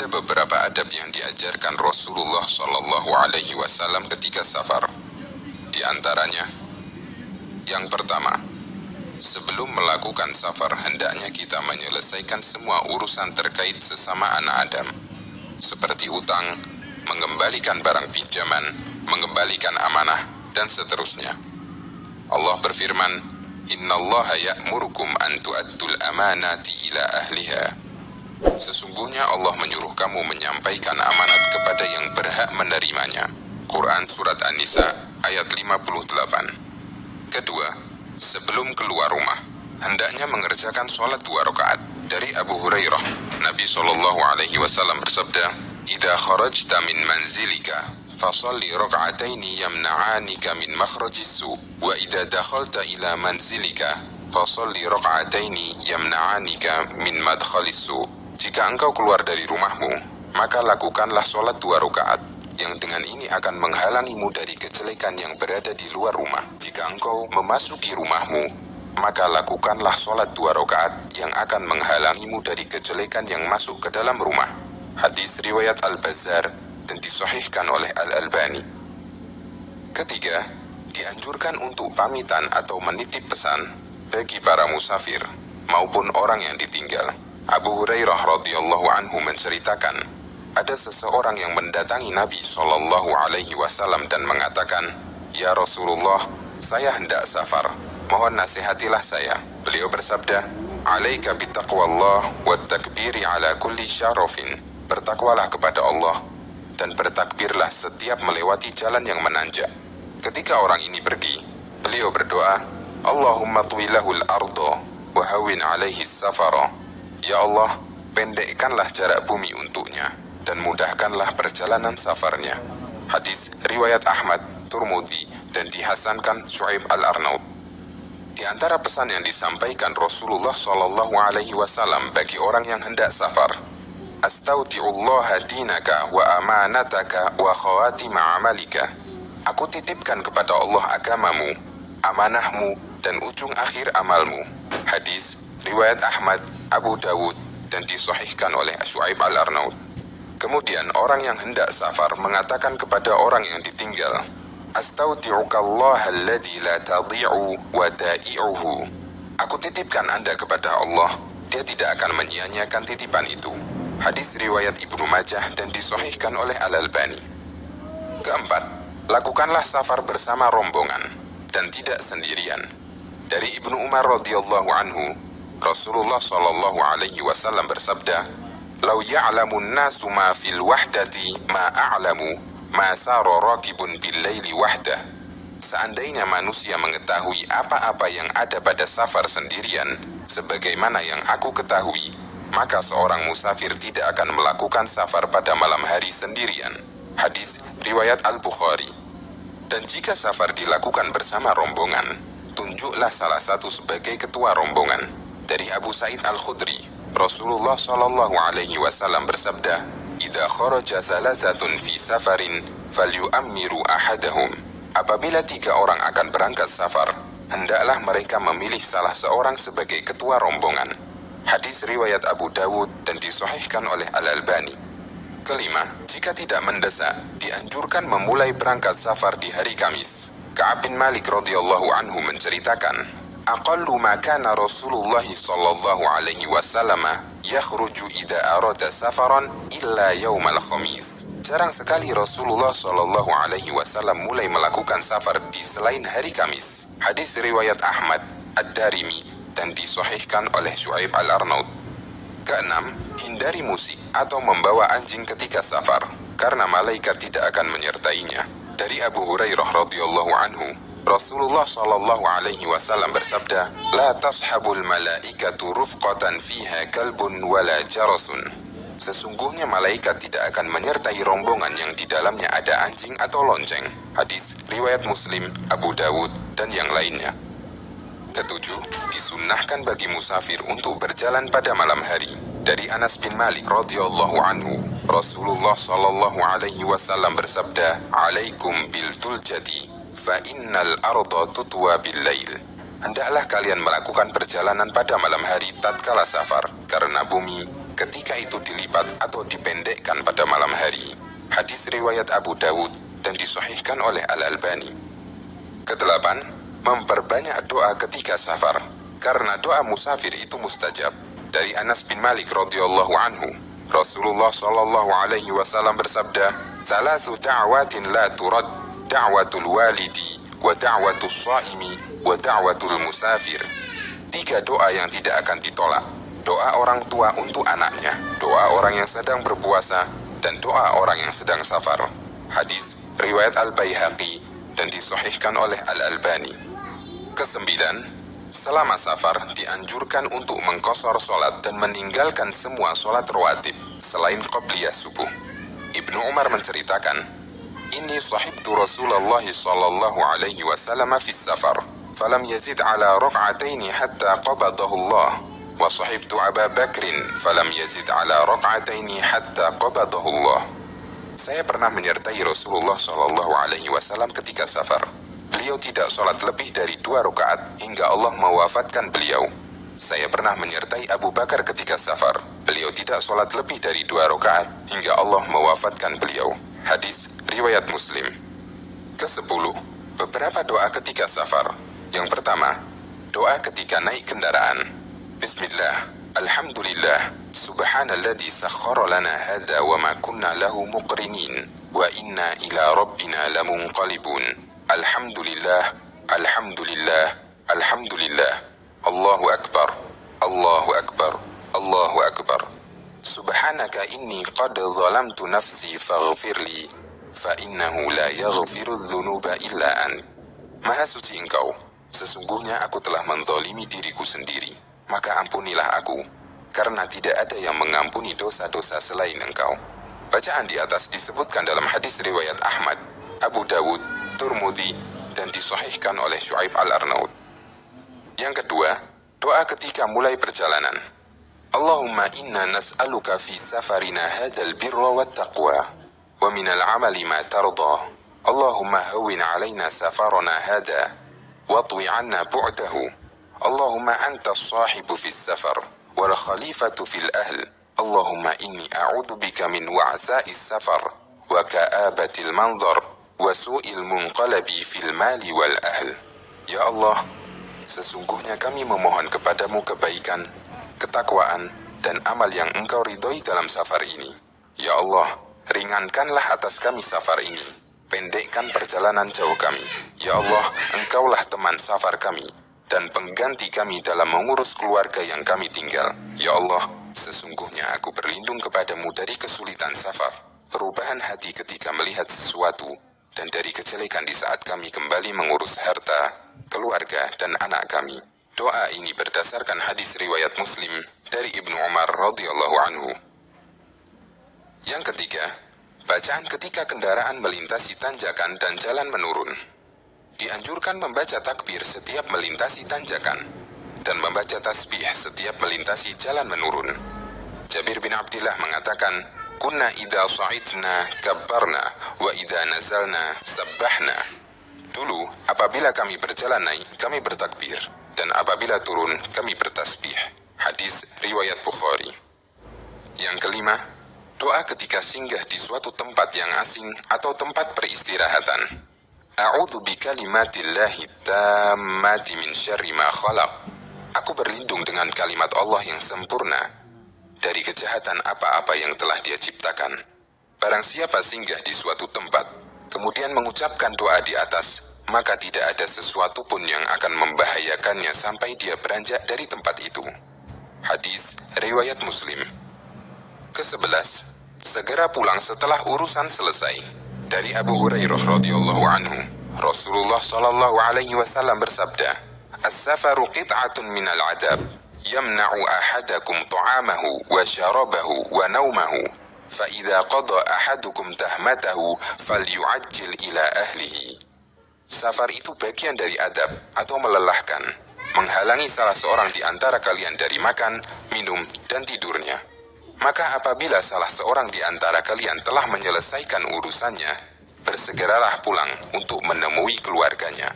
Ada beberapa adab yang diajarkan Rasulullah SAW ketika safar. Di antaranya, yang pertama, sebelum melakukan safar hendaknya kita menyelesaikan semua urusan terkait sesama anak Adam, seperti utang, mengembalikan barang pinjaman, mengembalikan amanah, dan seterusnya. Allah berfirman, Innallaha ya'murukum an tu'addul amanati ila ahliha. Sesungguhnya Allah menyuruh kamu menyampaikan amanat kepada yang berhak menerimanya. Quran Surat An-Nisa ayat 58. Kedua, sebelum keluar rumah, hendaknya mengerjakan sholat 2 rakaat. Dari Abu Hurairah, Nabi SAW bersabda, Idza kharajta min manzilika, fasalli raka'ataini yamna'anika min makhrajis su, wa idza dakhalta ila manzilika, fasalli raka'ataini yamna'anika min madkhalis su. Jika engkau keluar dari rumahmu, maka lakukanlah sholat 2 rakaat, yang dengan ini akan menghalangimu dari kejelekan yang berada di luar rumah. Jika engkau memasuki rumahmu, maka lakukanlah sholat 2 rakaat yang akan menghalangimu dari kejelekan yang masuk ke dalam rumah. Hadis riwayat Al-Bazzar dan disahihkan oleh Al-Albani. Ketiga, dianjurkan untuk pamitan atau menitip pesan bagi para musafir maupun orang yang ditinggal. Abu Hurairah radhiyallahu anhu menceritakan, ada seseorang yang mendatangi Nabi SAW dan mengatakan, Ya Rasulullah, saya hendak safar, mohon nasihatilah saya. Beliau bersabda, Alaika bitaqwallah wa takbiri ala kulli syarafin. Bertakwalah kepada Allah dan bertakbirlah setiap melewati jalan yang menanjak. Ketika orang ini pergi, beliau berdoa, Allahumma tuwilahul ardo wa hawin alaihi safara. Ya Allah, pendekkanlah jarak bumi untuknya dan mudahkanlah perjalanan safarnya. Hadis riwayat Ahmad, Turmudi, dan dihasankan Syuaib Al-Arnaud. Di antara pesan yang disampaikan Rasulullah SAW bagi orang yang hendak safar, Astauti'ullaha dinaka wa amanataka wa khawatima amalika. Aku titipkan kepada Allah agamamu, amanahmu, dan ujung akhir amalmu. Hadis riwayat Ahmad, Abu Dawud, dan disahihkan oleh Syuaib Al-Arnaud. Kemudian orang yang hendak safar mengatakan kepada orang yang ditinggal, Astauti'ukallaha alladhi la tadhi'u wada'i'uhu. Aku titipkan Anda kepada Allah, Dia tidak akan menyia-nyiakan titipan itu. Hadis riwayat Ibnu Majah dan disahihkan oleh Al-Albani. Keempat, lakukanlah safar bersama rombongan dan tidak sendirian. Dari Ibnu Umar radhiyallahu anhu, Rasulullah SAW bersabda, Lau ya'lamun nasu ma fil wahdati ma a'lamu ma sara rakibun bil laili wahdah. Seandainya manusia mengetahui apa-apa yang ada pada safar sendirian, sebagaimana yang aku ketahui, maka seorang musafir tidak akan melakukan safar pada malam hari sendirian. Hadis riwayat Al-Bukhari. Dan jika safar dilakukan bersama rombongan, tunjuklah salah satu sebagai ketua rombongan. Dari Abu Sa'id Al-Khudri, Rasulullah SAW bersabda, Idza kharaja thalathatun fi safarin falyu'ammiru ahadahum. Apabila 3 orang akan berangkat safar, hendaklah mereka memilih salah seorang sebagai ketua rombongan. Hadis riwayat Abu Dawud dan disahihkan oleh Al-Albani. Kelima, jika tidak mendesak, dianjurkan memulai berangkat safar di hari Kamis. Ka'ab bin Malik radhiyallahu anhu menceritakan, Aqallu ma kana Rasulullah sallallahu alaihi wasallam yakhruju idza arada safaran illa yaumal khamis. Jarang sekali Rasulullah sallallahu alaihi wasallam mulai melakukan safar di selain hari Kamis. Hadis riwayat Ahmad, Ad-Darimi, dan disahihkan oleh Syuaib Al-Arnaud. Keenam, hindari musik atau membawa anjing ketika safar, karena malaikat tidak akan menyertainya. Dari Abu Hurairah radhiyallahu anhu, Rasulullah sallallahu alaihi wasallam bersabda, La tashabul malaikatu rufqatan fiha kalbun wala jarasun. Sesungguhnya malaikat tidak akan menyertai rombongan yang di dalamnya ada anjing atau lonceng. Hadis riwayat Muslim, Abu Dawud, dan yang lainnya. Ketujuh, disunnahkan bagi musafir untuk berjalan pada malam hari. Dari Anas bin Malik radhiyallahu anhu, Rasulullah sallallahu alaihi wasallam bersabda, Alaikum bil tuljati, fa innal arda tutwa bil lail. Hendaklah kalian melakukan perjalanan pada malam hari tatkala safar, karena bumi ketika itu dilipat atau dipendekkan pada malam hari. Hadis riwayat Abu Dawud dan disahihkan oleh Al-Albani. Kedelapan, memperbanyak doa ketika safar, karena doa musafir itu mustajab. Dari Anas bin Malik radhiyallahu anhu, Rasulullah sallallahu alaihi wasallam bersabda, "Thalathu da'watin la turad, da'watul walidi, wa da'watul shaimi, wa da'watul musafir." 3 doa yang tidak akan ditolak: doa orang tua untuk anaknya, doa orang yang sedang berpuasa, dan doa orang yang sedang safar. Hadis riwayat Al-Baihaqi dan disahihkan oleh Al-Albani. Kesembilan, selama safar dianjurkan untuk mengqashar sholat dan meninggalkan semua sholat rawatib selain qabliyah subuh. Ibnu Umar menceritakan, "Inni sahibtu Rasulullah sallallahu alaihi wasallam fi safar, falam yazid ala rak'ataini hatta qabadahu Allah, wa sahibtu Abu Bakrin falam yazid ala rak'ataini hatta qabadahu Allah." Saya pernah menyertai Rasulullah sallallahu alaihi wasallam ketika safar. Beliau tidak sholat lebih dari 2 rakaat hingga Allah mewafatkan beliau. Saya pernah menyertai Abu Bakar ketika safar. Beliau tidak sholat lebih dari 2 rakaat hingga Allah mewafatkan beliau. Hadis riwayat Muslim. Ke-10, beberapa doa ketika safar. Yang pertama, doa ketika naik kendaraan. Bismillah, alhamdulillah, subhanalladzi sakhkhara lana hadza wa ma kunna lahu muqrinin, wa inna ila rabbina lamunqalibun. Alhamdulillah, alhamdulillah, alhamdulillah. Allahu akbar, Allahu akbar, Allahu akbar. Subhanaka inni qad zalamtu nafsi faghfirli, fa innahu la yaghfiru dzunuba illa ant. Maha suci Engkau, sesungguhnya aku telah menzalimi diriku sendiri, maka ampunilah aku, karena tidak ada yang mengampuni dosa-dosa selain Engkau. Bacaan di atas disebutkan dalam hadis riwayat Ahmad, Abu Dawud, Turmudi, dan disahihkan oleh Syu'aib al-Arnaud. Yang kedua, doa ketika mulai perjalanan. Allahumma inna nas'aluka fi safarina hadal birra wat taqwa, wa minal amali ma tarda. Allahumma hawwin alaina safarana hada, wa twi anna bu'dahu. Allahumma anta as-sahibu fi safar, wal khalifatu fil ahl. Allahumma inni a'udzu bika min wa'sa'i safar, wa ka'abatil manzar, wa su'il munqalabi fil mali wal ahl. Ya Allah, sesungguhnya kami memohon kepadamu kebaikan, ketakwaan, dan amal yang Engkau ridhoi dalam safar ini. Ya Allah, ringankanlah atas kami safar ini, pendekkan perjalanan jauh kami. Ya Allah, Engkaulah teman safar kami, dan pengganti kami dalam mengurus keluarga yang kami tinggal. Ya Allah, sesungguhnya aku berlindung kepadamu dari kesulitan safar, perubahan hati ketika melihat sesuatu, dan dari kejelekan di saat kami kembali mengurus harta, keluarga, dan anak kami. Doa ini berdasarkan hadis riwayat Muslim dari Ibnu Umar radhiyallahu anhu. Yang ketiga, bacaan ketika kendaraan melintasi tanjakan dan jalan menurun. Dianjurkan membaca takbir setiap melintasi tanjakan dan membaca tasbih setiap melintasi jalan menurun. Jabir bin Abdillah mengatakan, "Kunna idza sha'idna kabbarna wa idza nazalna sabbahna." Dulu, apabila kami berjalan naik, kami bertakbir, dan apabila turun, kami bertasbih. Hadis riwayat Bukhari. Yang kelima, doa ketika singgah di suatu tempat yang asing atau tempat peristirahatan. A'udzu bikalimatillahi tammati min syarri ma khalaq. Aku berlindung dengan kalimat Allah yang sempurna dari kejahatan apa-apa yang telah Dia ciptakan. Barang siapa singgah di suatu tempat, kemudian mengucapkan doa di atas, maka tidak ada sesuatu pun yang akan membahayakannya sampai dia beranjak dari tempat itu. Hadis riwayat Muslim. Ke-11, segera pulang setelah urusan selesai. Dari Abu Hurairah radhiyallahu anhu, Rasulullah sallallahu alaihi wasallam bersabda, "As-safaru qit'atun minal 'adab, yamna'u ahadakum ta'amahu wa syarabahu wa naumahu, fa idza qada ahadukum tahmatahu falyu'ajjil ila ahlihi." Safar itu bagian dari adab atau melelahkan, menghalangi salah seorang di antara kalian dari makan, minum, dan tidurnya. Maka apabila salah seorang di antara kalian telah menyelesaikan urusannya, bersegeralah pulang untuk menemui keluarganya.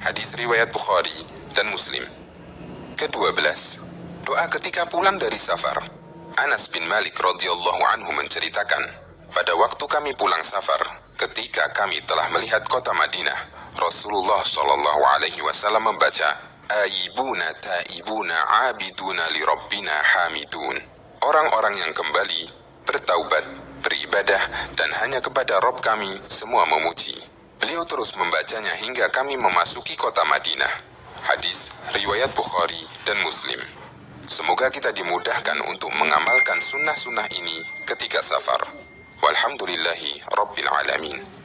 Hadis riwayat Bukhari dan Muslim. Ke-12, doa ketika pulang dari safar. Anas bin Malik radhiyallahu anhu menceritakan, pada waktu kami pulang safar, ketika kami telah melihat kota Madinah, Rasulullah Shallallahu Alaihi Wasallam membaca, Aibuna taibuna abiduna li Rabbina hamidun. Orang-orang yang kembali, bertaubat, beribadah, dan hanya kepada Rabb kami semua memuji. Beliau terus membacanya hingga kami memasuki kota Madinah. Hadis riwayat Bukhari dan Muslim. Semoga kita dimudahkan untuk mengamalkan sunnah-sunnah ini ketika safar. Walhamdulillahi Rabbil Alamin.